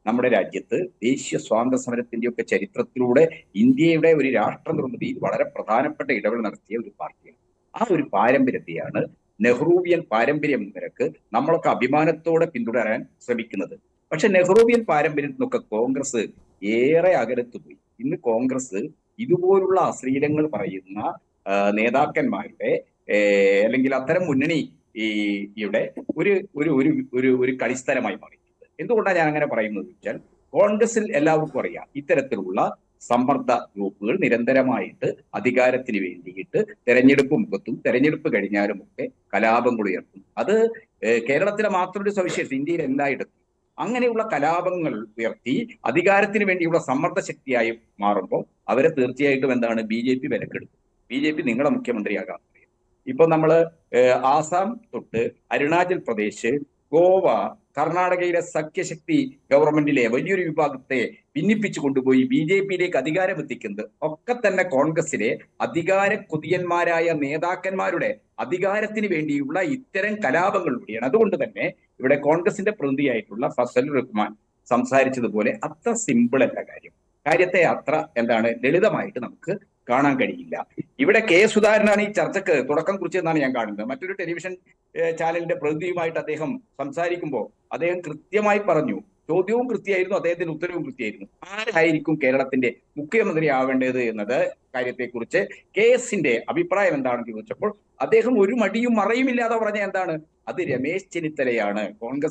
നമ്മുടെ രാജ്യത്ത് ദേശീയ സ്വാതന്ത്ര്യ സമരത്തിന്റെയൊക്കെ ചരിത്രത്തിലൂടെ ഇന്ത്യയുടെ ഒരു രാഷ്ട്ര നിർമ്മിതിയിൽ വളരെ പ്രധാനപ്പെട്ട ഇടപെടൽ നടത്തിയ ഒരു പാർട്ടിയാണ്. ആ ഒരു പാരമ്പര്യത്തെയാണ് നെഹ്റൂവിയൻ പാരമ്പര്യം നിരക്ക് നമ്മളൊക്കെ അഭിമാനത്തോടെ പിന്തുടരാൻ ശ്രമിക്കുന്നത്. പക്ഷെ നെഹ്റൂവിയൻ പാരമ്പര്യത്തിൽ നിന്നൊക്കെ കോൺഗ്രസ് ഏറെ അകലത്ത് പോയി. ഇന്ന് കോൺഗ്രസ് ഇതുപോലുള്ള അശ്ലീലങ്ങൾ പറയുന്ന നേതാക്കന്മാരുടെ അല്ലെങ്കിൽ അത്തരം മുന്നണി യുടെ ഒരു ഒരു ഒരു ഒരു ഒരു കളിസ്ഥലമായി മാറിയിട്ടുണ്ട്. എന്തുകൊണ്ടാണ് ഞാൻ അങ്ങനെ പറയുന്നത് വെച്ചാൽ, കോൺഗ്രസിൽ എല്ലാവർക്കും അറിയാം ഇത്തരത്തിലുള്ള സമ്മർദ്ദ ഗ്രൂപ്പുകൾ നിരന്തരമായിട്ട് അധികാരത്തിന് വേണ്ടിയിട്ട് തെരഞ്ഞെടുപ്പ് മുഖത്തും തെരഞ്ഞെടുപ്പ് കഴിഞ്ഞാലും ഒക്കെ കലാപങ്ങൾ ഉയർത്തും. അത് കേരളത്തിലെ മാത്രം ഒരു സവിശേഷത, ഇന്ത്യയിൽ എല്ലായിടത്തും അങ്ങനെയുള്ള കലാപങ്ങൾ ഉയർത്തി അധികാരത്തിന് വേണ്ടിയുള്ള സമ്മർദ്ദ ശക്തിയായി മാറുമ്പോൾ അവരെ തീർച്ചയായിട്ടും എന്താണ് BJP വിലക്കെടുക്കും. BJP നിങ്ങളെ മുഖ്യമന്ത്രിയാകാൻ പറയും. ഇപ്പൊ നമ്മള് ആസാം തൊട്ട് അരുണാചൽ പ്രദേശ്, ഗോവ, കർണാടകയിലെ സഖ്യശക്തി ഗവൺമെന്റിലെ വലിയൊരു വിഭാഗത്തെ ഭിന്നിപ്പിച്ചു കൊണ്ടുപോയി BJPയിലേക്ക് അധികാരം എത്തിക്കുന്നത് ഒക്കെ തന്നെ കോൺഗ്രസിലെ അധികാര കൊതിയന്മാരായ നേതാക്കന്മാരുടെ അധികാരത്തിന് വേണ്ടിയുള്ള ഇത്തരം കലാപങ്ങളിലൂടെയാണ്. അതുകൊണ്ട് തന്നെ ഇവിടെ കോൺഗ്രസിന്റെ പ്രതിനിധിയായിട്ടുള്ള ഫസൽ റഹ്മാൻ സംസാരിച്ചതുപോലെ അത്ര സിമ്പിൾ അല്ല കാര്യം. കാര്യത്തെ അത്ര ലളിതമായിട്ട് നമുക്ക് കാണാൻ കഴിയില്ല. ഇവിടെ സുധാകരനാണ് ഈ ചർച്ചക്ക് തുടക്കം കുറിച്ചതെന്നാണ് ഞാൻ കാണുന്നത്. മറ്റൊരു ടെലിവിഷൻ ചാനലിന്റെ പ്രതിനിധിയുമായിട്ട് അദ്ദേഹം സംസാരിക്കുമ്പോൾ അദ്ദേഹം കൃത്യമായി പറഞ്ഞു, ചോദ്യവും കൃത്യമായിരുന്നു, അദ്ദേഹത്തിന്റെ ഉത്തരവും കൃത്യമായിരുന്നു. ആരായിരിക്കും കേരളത്തിന്റെ മുഖ്യമന്ത്രി ആവേണ്ടത് എന്നത് കാര്യത്തെക്കുറിച്ച് KSന്റെ അഭിപ്രായം എന്താണെന്ന് ചോദിച്ചപ്പോൾ അദ്ദേഹം ഒരു മടിയും മറയുമില്ലാതെ പറഞ്ഞ അത് രമേശ് ചെന്നിത്തലയാണ്. കോൺഗ്രസ്